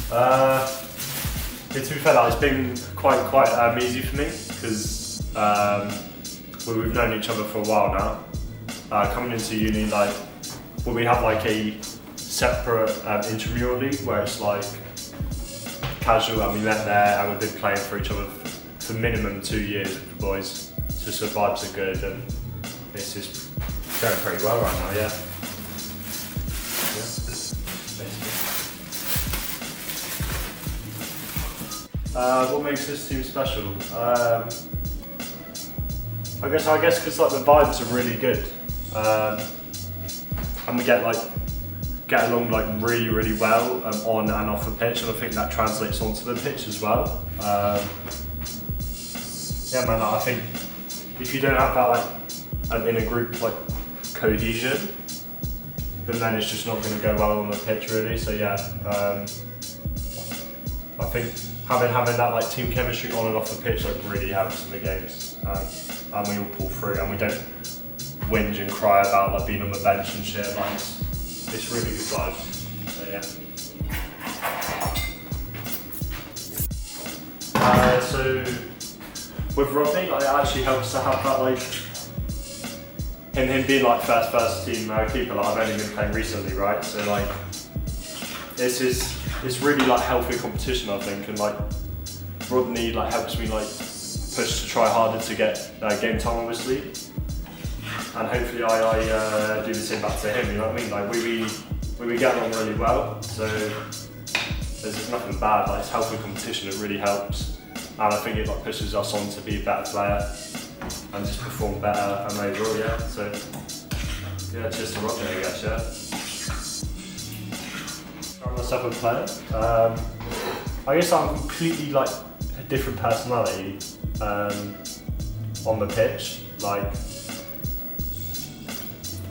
To be fair, it's been quite easy for me because we've known each other for a while now. Coming into uni, we have like a separate intramural league where it's like casual, and we met there and we've been playing for each other for minimum 2 years with the boys. So the vibes are good and it's just going pretty well right now, yeah. What makes this team special? I guess because like the vibes are really good, and we get along like really well on and off the pitch, and I think that translates onto the pitch as well. Yeah, man, I think if you don't have that in a group like cohesion, then it's just not going to go well on the pitch really. So yeah, I think having that like team chemistry on and off the pitch like really helps in the games, and we all pull through, and we don't whinge and cry about like being on the bench and shit. Like it's really good vibes. So yeah. So with Rodney, like, it actually helps to have that like him being like first team keeper. Like I've only been playing recently, right? So like it's really like healthy competition, I think, and like Rodney like helps me like push to try harder to get game time, obviously, and hopefully I do the same back to him. You know what I mean? Like we get along really well, so there's just nothing bad. Like it's healthy competition. It really helps, and I think it like pushes us on to be a better player and just perform better and overall. Yeah. So yeah, cheers to Rodney, I guess. Yeah. Myself a player. I guess I'm completely like a different personality on the pitch. Like,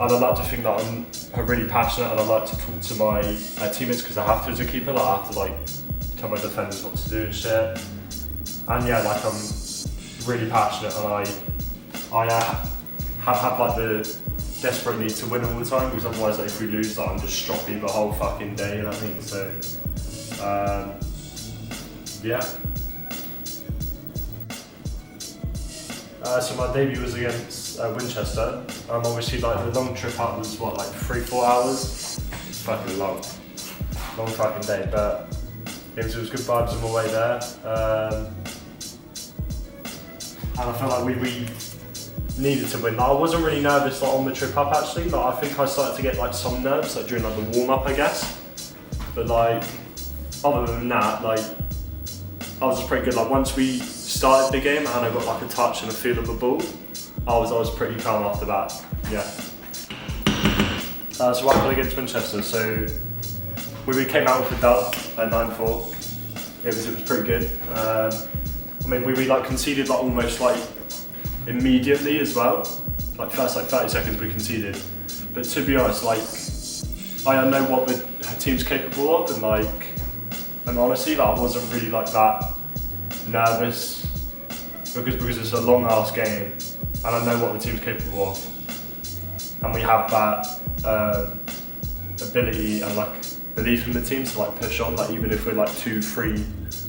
and I like to think that I'm really passionate, and I like to talk to my teammates because I have to as a keeper. Like, I have to like tell my defenders what to do and shit. And yeah, like I'm really passionate, and I have like the desperate need to win all the time, because otherwise like, if we lose, like, I'm just stroppy the whole fucking day, you know what I mean? So yeah. So my debut was against Winchester. Obviously like the long trip up was what, like 3-4 hours? It's fucking long fucking day, but it was good vibes on the way there. And I felt like we needed to win. I wasn't really nervous like on the trip up actually, but I think I started to get like some nerves like during like the warm up, I guess. But like other than that, like I was just pretty good. Like once we started the game and I got like a touch and a feel of the ball, I was pretty calm after that. Yeah. So what happened against Winchester? So we came out with a dub at 9-4. It was pretty good. I mean we like conceded like almost like immediately as well. Like first like 30 seconds we conceded. But to be honest, like I know what the team's capable of, and honestly like I wasn't really like that nervous because it's a long ass game and I know what the team's capable of. And we have that ability and like belief in the team to like push on, like even if we're like 2-3,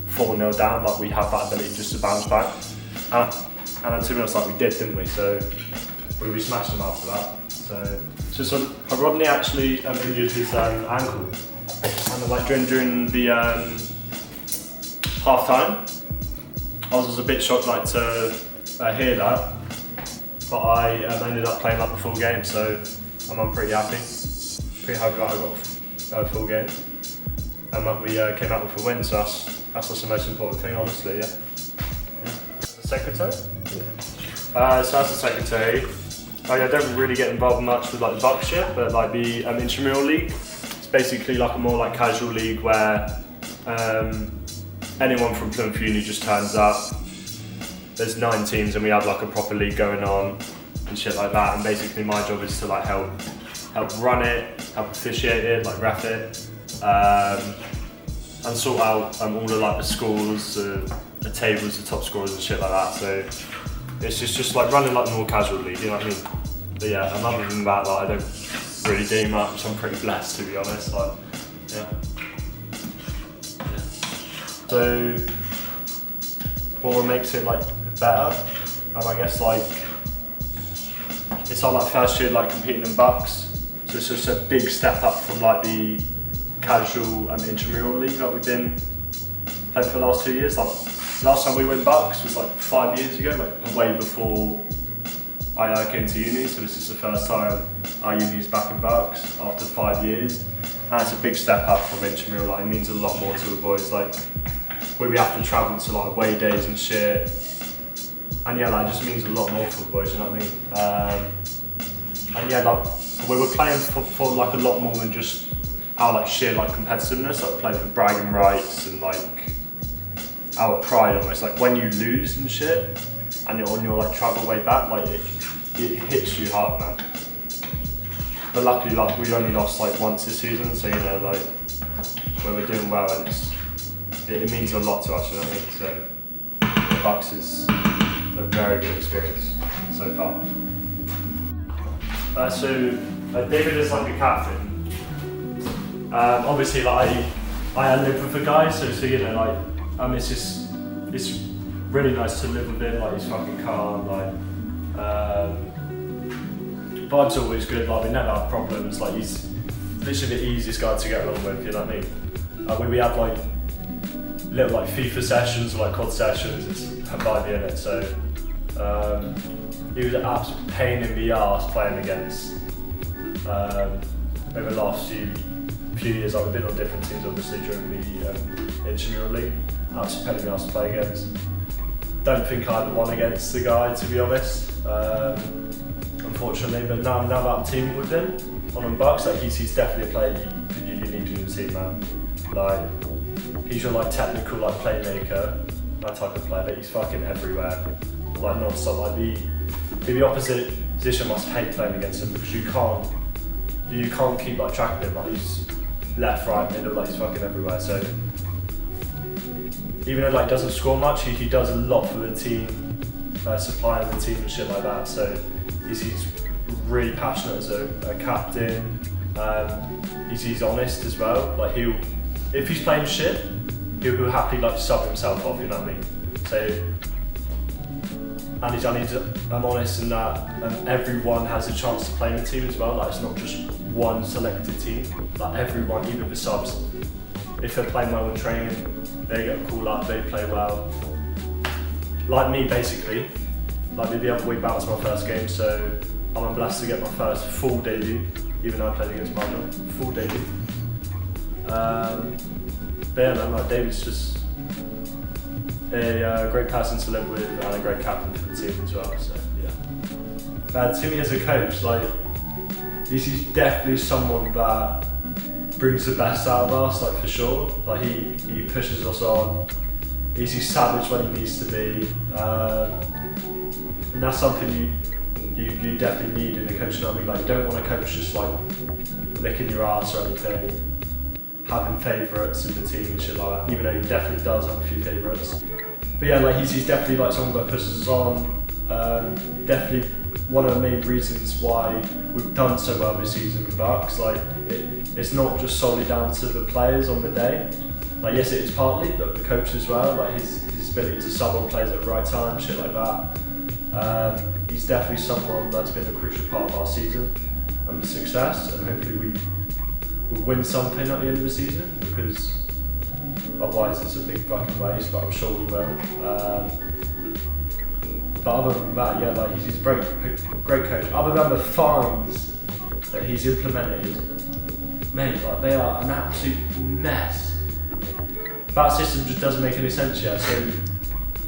4-0 down, like we have that ability just to bounce back. And then to be honest, like we did, didn't we? So we smashed them after that. So Rodney actually injured his ankle, and like during the half time, I was a bit shocked like to hear that, but I ended up playing like the full game, so I'm pretty happy that I got a full game, and like, we came out with a win. So that's the most important thing, honestly. Yeah. Secretary? Yeah. So as a secretary, I don't really get involved much with like the Bucs yet, but like the intramural league, it's basically like a more like casual league where anyone from Plymouth Uni just turns up. There's 9 teams and we have like a proper league going on and shit like that, and basically my job is to like help run it, help officiate it, like ref it, and sort out all of like the scores, the tables, the top scorers and shit like that. So it's just like running like a more casual league, you know what I mean? But yeah, and other than that, like, I don't really do much. I'm pretty blessed, to be honest. Like, yeah. So what makes it like better? I guess like it's our like first year like competing in Bucs, so it's just a big step up from like the casual and intramural league that we've been playing for the last 2 years. Like last time we went Bucs was like 5 years ago, like way before I came to uni. So this is the first time our uni's back in Bucs after 5 years, and it's a big step up from intramural. Like it means a lot more to the boys. Like we have to travel to like away days and shit. And yeah, like, it just means a lot more for the boys, you know what I mean? And yeah, like, we were playing for like a lot more than just our like sheer like competitiveness, like playing for bragging rights and like our pride almost. Like when you lose and shit, and you're on your like travel way back, like it hits you hard, man. But luckily, like we only lost like once this season, so you know, like when we're doing well, and it means a lot to us, you know what I mean? So the Bucs is a very good experience so far. David is like a captain. Obviously, like I live with the guy, so you know, like it's really nice to live with him. Like he's fucking calm, like vibe's always good. Like we never have problems. Like he's literally the easiest guy to get along with. You know what I mean? We have like little like FIFA sessions, or like COD sessions. It's a vibe in it. So he was an absolute pain in the arse playing against. Over the last few years, like we've been on different teams, obviously during the intramural league. Absolute pain in the arse to play against. Don't think I ever won against the guy, to be honest. Unfortunately, but now that I'm teaming with him on Bucs, like he's definitely a player you need in your team, man. Like he's your like technical like playmaker, that type of player, but he's fucking everywhere, like non-stop. Like the opposite position must hate playing against him because you can't keep like track of him. Like he's left, right, middle, like he's fucking everywhere. So even though like doesn't score much, he does a lot for the team, supplying the team and shit like that. So he's really passionate as a captain. He's honest as well. Like if he's playing shit, he'll happily like sub himself off. You know what I mean? So I'm honest in that, and everyone has a chance to play in the team as well. Like it's not just one selected team. Like everyone, even the subs, if they're playing well in training, they get a call up, they play well. Like me, basically. Like the other week, that was my first game, so I'm blessed to get my first full debut, even though I played against Bournemouth. Full debut. But yeah, man, like David's just a great person to live with and a great captain for the team as well. So yeah. Timmy as a coach, like he's definitely someone that brings the best out of us, like for sure. Like he pushes us on. He's savage when he needs to be. And that's something you definitely need in a coach. You know what I mean? Like you don't want a coach just like licking your ass or anything, having favourites in the team and shit like that. Even though he definitely does have a few favourites. But yeah, like he's definitely like someone that pushes us on. Definitely one of the main reasons why we've done so well this season in Bucs. Like it's not just solely down to the players on the day. Like yes, it is partly, but the coach as well. Like his ability to sub on players at the right time, shit like that. He's definitely someone that's been a crucial part of our season and the success, and hopefully we'll win something at the end of the season, because otherwise it's a big fucking waste, but I'm sure we will. But other than that, yeah, like he's a great coach. Other than the fines that he's implemented, mate, like they are an absolute mess. That system just doesn't make any sense yet. So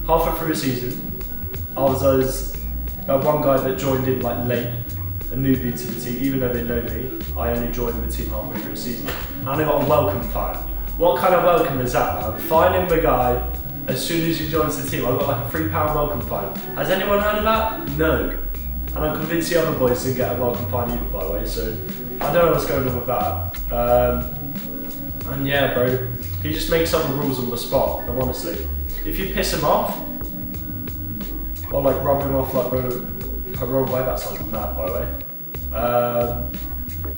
halfway through the season, I was one guy that joined in like late, a newbie to the team. Even though they know me, I only joined the team halfway through the season, and I got a welcome fine. What kind of welcome is that, man? Fining the guy as soon as he joins the team. I got like a £3 welcome fine. Has anyone heard of that? No. And I'm convinced the other boys didn't get a welcome fine either, by the way. So I don't know what's going on with that. And yeah, bro, he just makes up the rules on the spot. And honestly, if you piss him off, or like rub him off like the wrong way, that sounds mad, by the way.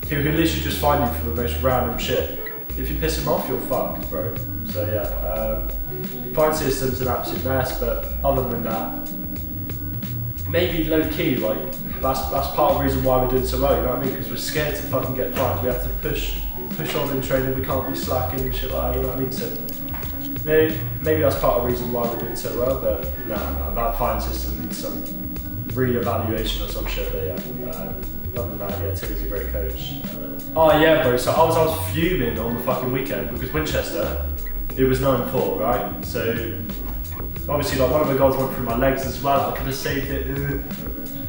He can literally just fine you for the most random shit. if you piss him off, you're fucked, bro. So yeah, fine system's an absolute mess, but other than that, maybe low key, like that's part of the reason why we're doing so well. You know what I mean? Because we're scared to fucking get fines. We have to push on in training. We can't be slacking and shit like that. You know what I mean? So maybe that's part of the reason why we're doing so well. But no, that fine system needs some re-evaluation or some shit. But yeah, other than that, yeah, Tim is a great coach. Oh yeah, bro. So I was fuming on the fucking weekend because Winchester, it was 9-4, right? So obviously, like one of the goals went through my legs as well. I could have saved it.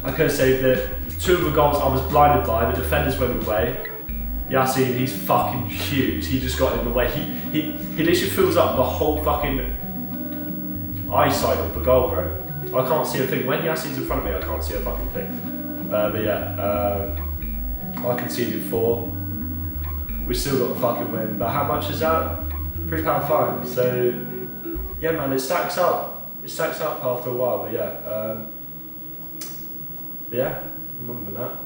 I could have saved it. Two of the goals I was blinded by. The defenders went away. Yassine, he's fucking huge. He just got in the way. He literally fills up the whole fucking eyesight of the goal, bro. I can't see a thing. When Yassine's in front of me, I can't see a fucking thing. But yeah, I conceded 4. We still got the fucking win. But how much is that? £3 fine. So yeah, man, it stacks up. It stacks up after a while. But yeah, remember that.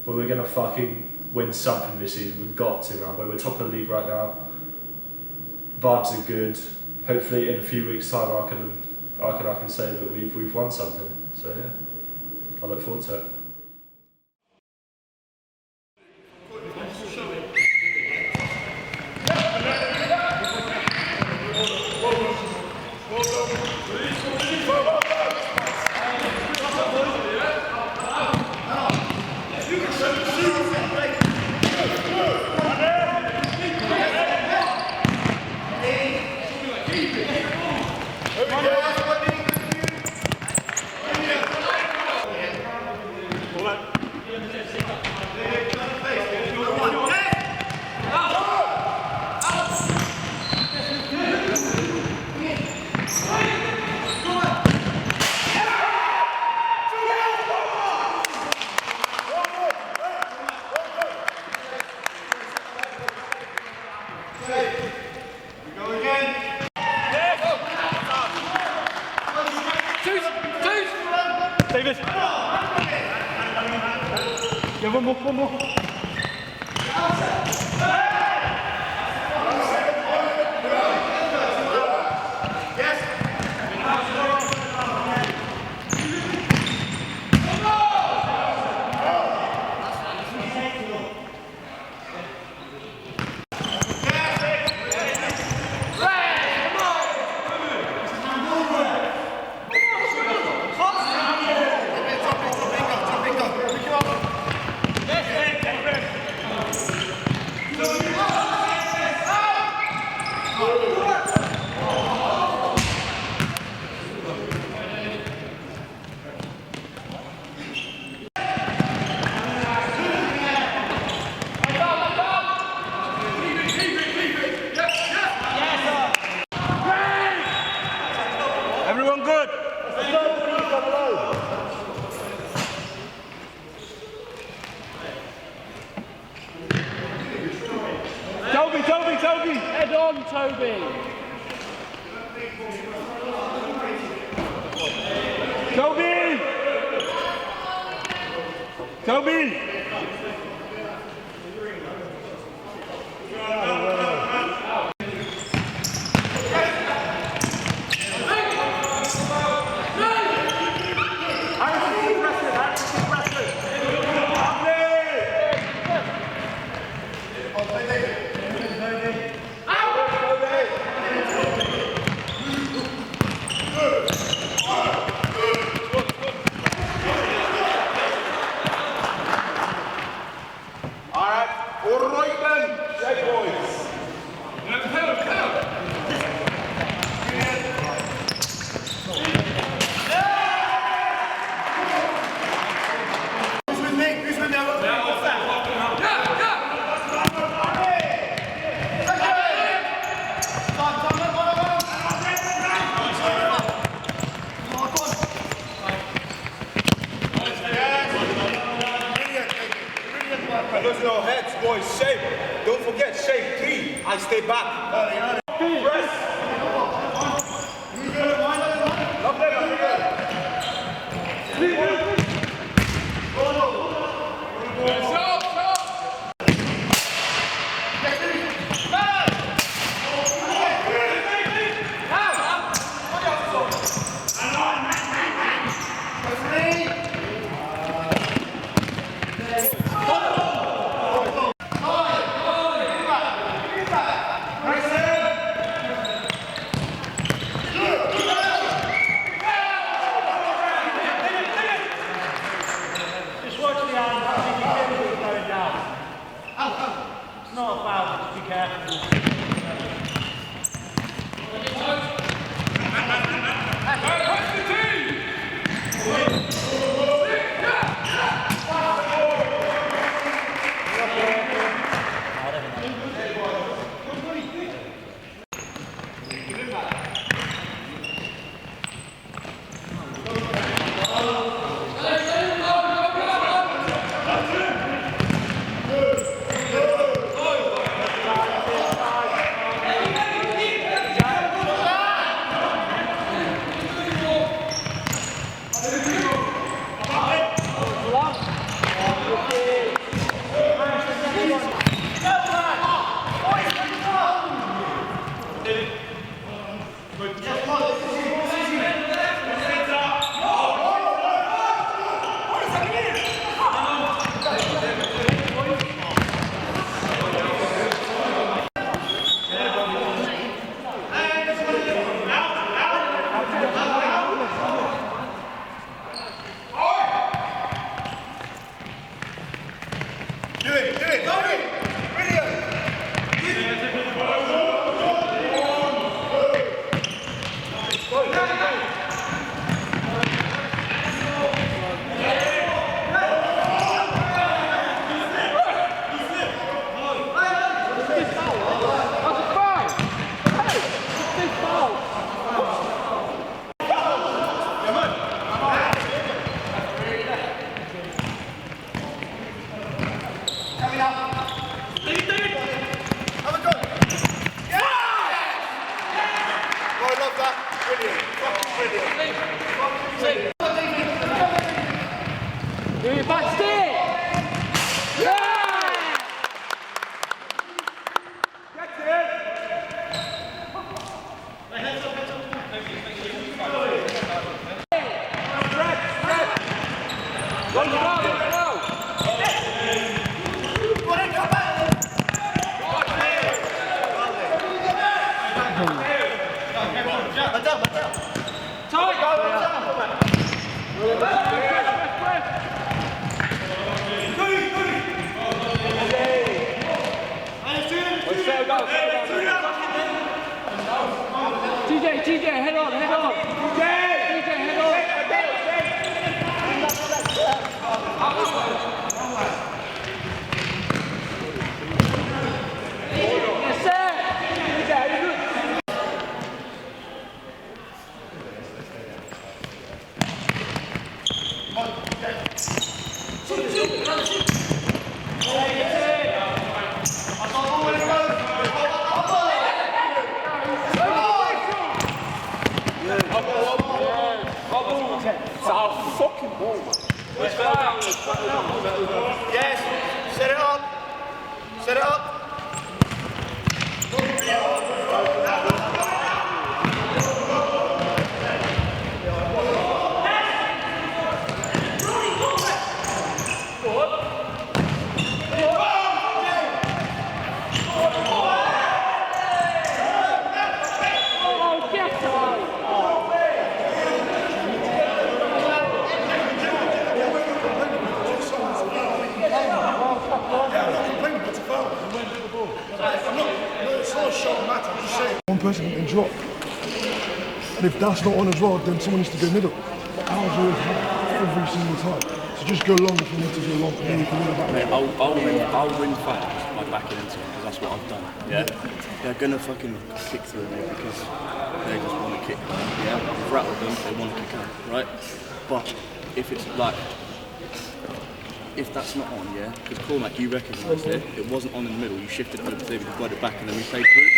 But we're gonna fucking win something this season. We've got to, man. We're top of the league right now. Vibes are good. Hopefully, in a few weeks' time, I can say that we've won something. So yeah, I look forward to it. David! Yeah, one more. Everyone good? Toby! Head on, Toby! Toby! No heads, boys. Shape. Don't forget shape 3. I stay back. Press. TJ, head on, head on. TJ, head on. Yes, sir. TJ, you good? It's our fucking ball, man. Yes, set it up. Set it up. One person can drop, and if that's not on as well, then someone needs to go middle. Ours always have every single time. So just go long if you need to go long, and then you can win the back. Mate, I'll win fouls by backing into them, because that's what I've done. Yeah? They're gonna fucking kick through me because they just want to kick. Yeah? I've rattled them, they want to kick out, right? But if it's like, if that's not on, yeah? Because Cormac, you recognised it, it wasn't on in the middle, you shifted over to David, you got it back, and then we played through.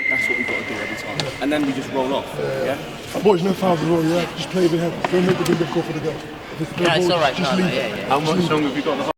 That's what we've got to do every time. And then we just roll off, yeah? Boys, no fouls as well, yeah? Just play behind. Don't make the big call for the girls. Yeah, it's alright. Just leave. Yeah. How much longer have you got?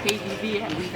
KDB and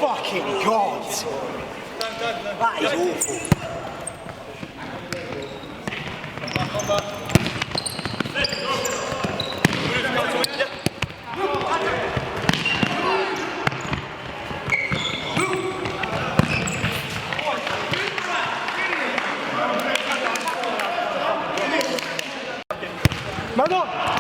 Fucking God! That is awful. Man on!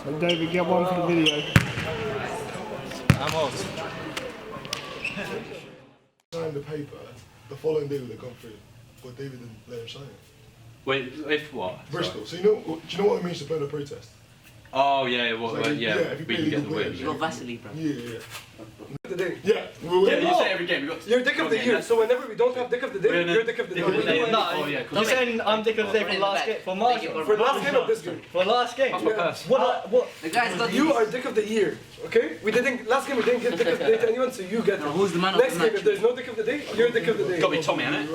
So David, get one for the video. Signed the paper the following day when they come through, but David didn't let him sign it. Wait, if what? Bristol. So do you know what it means to play in a protest? Oh yeah, well, Like, yeah, if you we play can get legal the players, win. You got Vasily, bro. Yeah. Today. Yeah. Yeah, you say every game. We got. You're dick of the year, so whenever we don't have dick of the day, you're dick of the day. Oh yeah, You're saying I'm dick of the day for last game, for March, For the last game of this game. for last game. What? The guy's got You are dick of the year, okay? Last game we didn't give dick of the day to anyone, so you get it. Who's the man of Next the game, match? if there's no dick of the day, you're dick of the day. Got me Tommy, innit?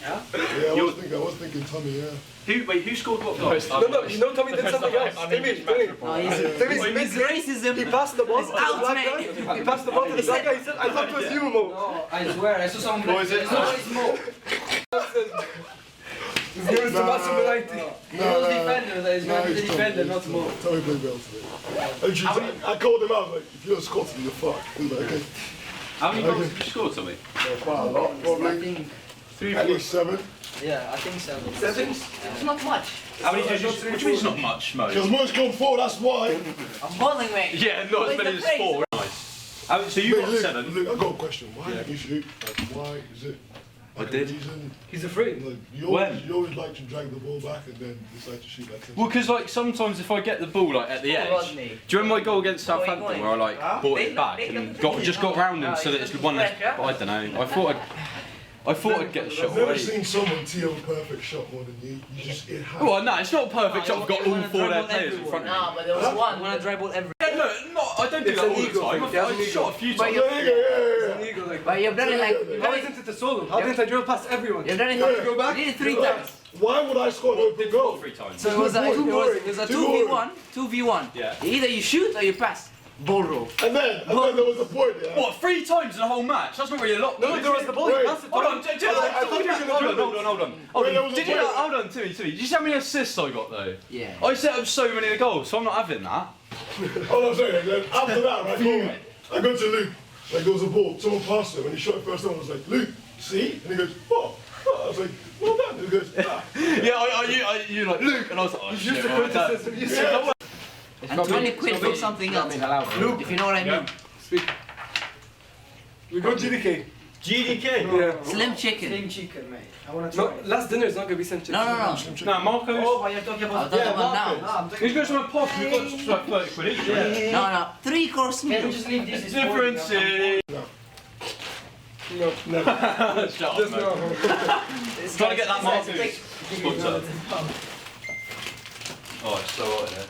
Yeah, I was thinking Tommy, yeah. Who scored what goal? No, you know Tommy did something else. Timmy. No, his racism. He passed the ball to the out, black mate. guy. He passed the ball to the black guy. He said, I thought it was you, Mo. I swear, I saw someone. What is it? No, it's more. His name is Tommaso Miletti. He was a defender, that is No, not the he's defender, Tommy. not more. Tommy played well today. I called him out, like, if you don't score today, you're fucked. He was like, okay. How many goals did you score, Tommy? Quite a lot, I probably. think, At least 7. yeah, I think 7. It's not much. How many did you? What do you mean it's not much, Mo? Because Mo's gone 4, that's why. I'm balling, mate. Yeah, not as many as 4. Nice. So you got Luke, 7. Luke, I got a question. Why didn't you shoot? Like, why is it? I Like, did. a reason? He's afraid. Like, you When? always like to drag the ball back and then decide to shoot that. Well, because like sometimes if I get the ball like at the edge, do you remember my goal against Southampton where I like brought it back and just got round him so that it's one less? But I don't know. I thought I'd get a shot I've never away. seen someone tee up a perfect shot more than you. You just it happens. Well, no, it's not a perfect shot. I've got all 4 of their players in front of me. No, but there was one when I dribbled every. Yeah, no, I don't do that all the time. I've shot a few times. Yeah. But you've done it like. How isn't it a solo? How didn't I drill past everyone? You've done it. Yeah. Go back? You did it 3 times. Why would I score an open goal? 3 times. So it was a 2v1. 2v1. Yeah. Either you shoot or you pass. Ball roll. And then there was a point. Yeah. What, 3 times in a whole match? That's not really a lot. No, there was the ball. He Wait. passed it. Hold on, I thought you were gonna hold on. Wait, there was a point. Hold on, Timmy. Did you see how many assists I got though? Yeah. I set up so many of the goals, so I'm not having that. Oh, I'm saying, then after that, right, I go to Luke. Like, there was a ball, someone passed him, and he shot it first time. I was like, Luke, see? And he goes, oh. I was like, well done. And he goes, ah. Yeah, you like Luke, and I was like, oh shit. used to well done. criticism. You said, And 20 quid for something else. If you know what I mean. we go GDK. GDK. Yeah. Slim chicken. Slim chicken, mate. I want to try. No, last dinner is not gonna be slim chicken. No. Now, Marcos. Oh, but you're talking about. I'll talk about now. He's got some posh, we've got like 30 quid each. Yeah. No. 3-course Can we meal. just leave this? It's Different city. No, never. Shut up, Just mate. no. Trying to get that Marcos sponsor. Oh, it's so hot in here.